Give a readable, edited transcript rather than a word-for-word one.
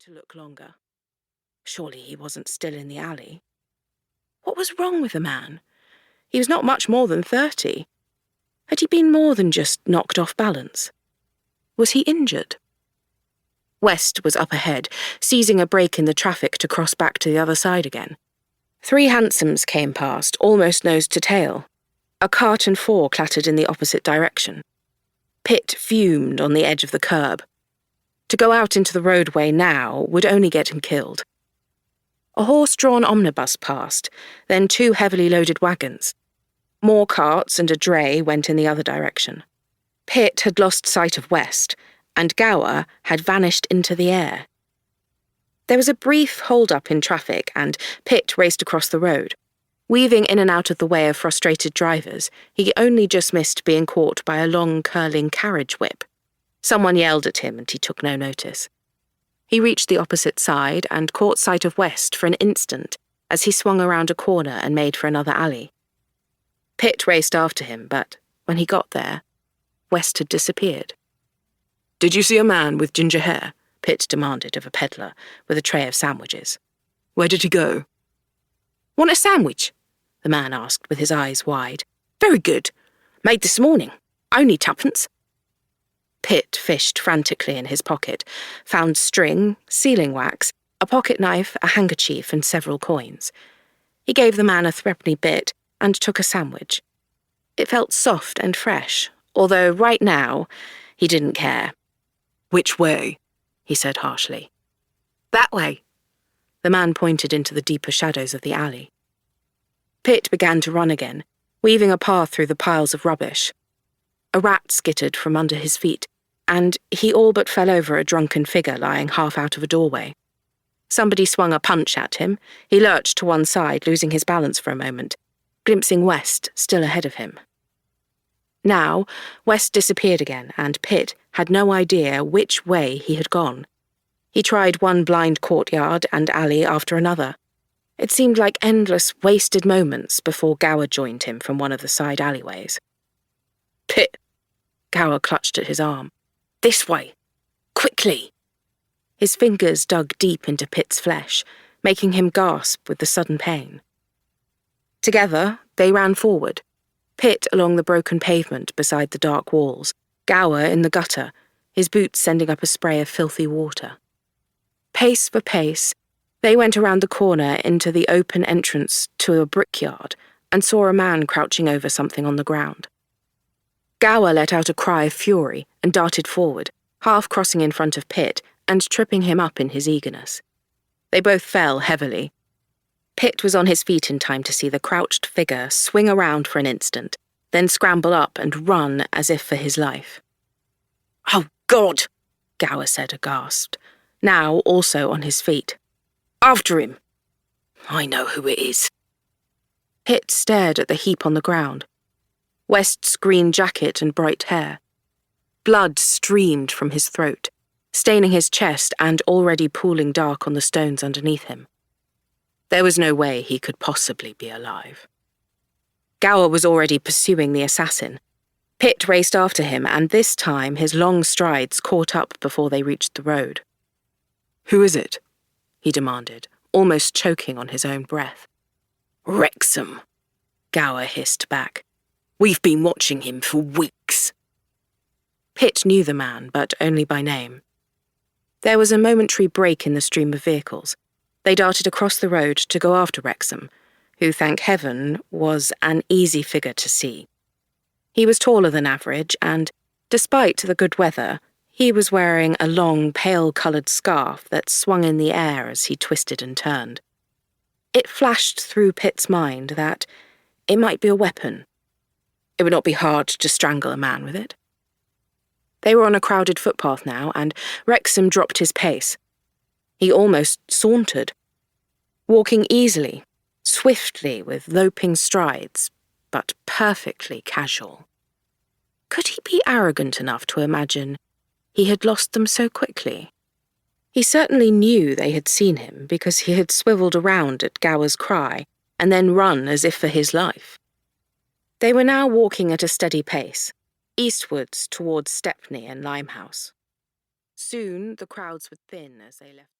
to look longer. Surely he wasn't still in the alley. What was wrong with the man? He was not much more than 30. Had he been more than just knocked off balance? Was he injured? West was up ahead, seizing a break in the traffic to cross back to the other side again. 3 hansoms came past, almost nose to tail. A cart and 4 clattered in the opposite direction. Pitt fumed on the edge of the curb. To go out into the roadway now would only get him killed. A horse-drawn omnibus passed, then 2 heavily loaded wagons. More carts and a dray went in the other direction. Pitt had lost sight of West, and Gower had vanished into the air. There was a brief hold-up in traffic, and Pitt raced across the road. Weaving in and out of the way of frustrated drivers, he only just missed being caught by a long, curling carriage whip. Someone yelled at him, and he took no notice. He reached the opposite side and caught sight of West for an instant as he swung around a corner and made for another alley. Pitt raced after him, but when he got there, West had disappeared. "Did you see a man with ginger hair?" Pitt demanded of a peddler with a tray of sandwiches. "Where did he go?" "Want a sandwich?" the man asked with his eyes wide. "Very good. Made this morning. Only 2pence. Pitt fished frantically in his pocket, found string, sealing wax, a pocket knife, a handkerchief, and several coins. He gave the man a threepenny bit and took a sandwich. It felt soft and fresh, although right now he didn't care. "Which way?" he said harshly. "That way." The man pointed into the deeper shadows of the alley. Pitt began to run again, weaving a path through the piles of rubbish. A rat skittered from under his feet, and he all but fell over a drunken figure lying half out of a doorway. Somebody swung a punch at him. He lurched to one side, losing his balance for a moment, glimpsing West still ahead of him. Now, West disappeared again, and Pitt had no idea which way he had gone. He tried one blind courtyard and alley after another. It seemed like endless, wasted moments before Gower joined him from one of the side alleyways. "Pitt!" Gower clutched at his arm. "This way! Quickly!" His fingers dug deep into Pitt's flesh, making him gasp with the sudden pain. Together, they ran forward, Pitt along the broken pavement beside the dark walls, Gower in the gutter, his boots sending up a spray of filthy water. Pace for pace, they went around the corner into the open entrance to a brickyard and saw a man crouching over something on the ground. Gower let out a cry of fury and darted forward, half crossing in front of Pitt and tripping him up in his eagerness. They both fell heavily. Pitt was on his feet in time to see the crouched figure swing around for an instant, then scramble up and run as if for his life. "Oh, God!" Gower said aghast, now also on his feet. "After him! I know who it is." Pitt stared at the heap on the ground. West's green jacket and bright hair. Blood streamed from his throat, staining his chest and already pooling dark on the stones underneath him. There was no way he could possibly be alive. Gower was already pursuing the assassin. Pitt raced after him, and this time his long strides caught up before they reached the road. "Who is it?" he demanded, almost choking on his own breath. "Wrexham," Gower hissed back. "We've been watching him for weeks." Pitt knew the man, but only by name. There was a momentary break in the stream of vehicles. They darted across the road to go after Wrexham, who, thank heaven, was an easy figure to see. He was taller than average, and, despite the good weather, he was wearing a long, pale-coloured scarf that swung in the air as he twisted and turned. It flashed through Pitt's mind that it might be a weapon. It would not be hard to strangle a man with it. They were on a crowded footpath now, and Wrexham dropped his pace. He almost sauntered, walking easily, swiftly with loping strides, but perfectly casual. Could he be arrogant enough to imagine he had lost them so quickly? He certainly knew they had seen him because he had swivelled around at Gower's cry and then run as if for his life. They were now walking at a steady pace, eastwards towards Stepney and Limehouse. Soon the crowds would thin as they left.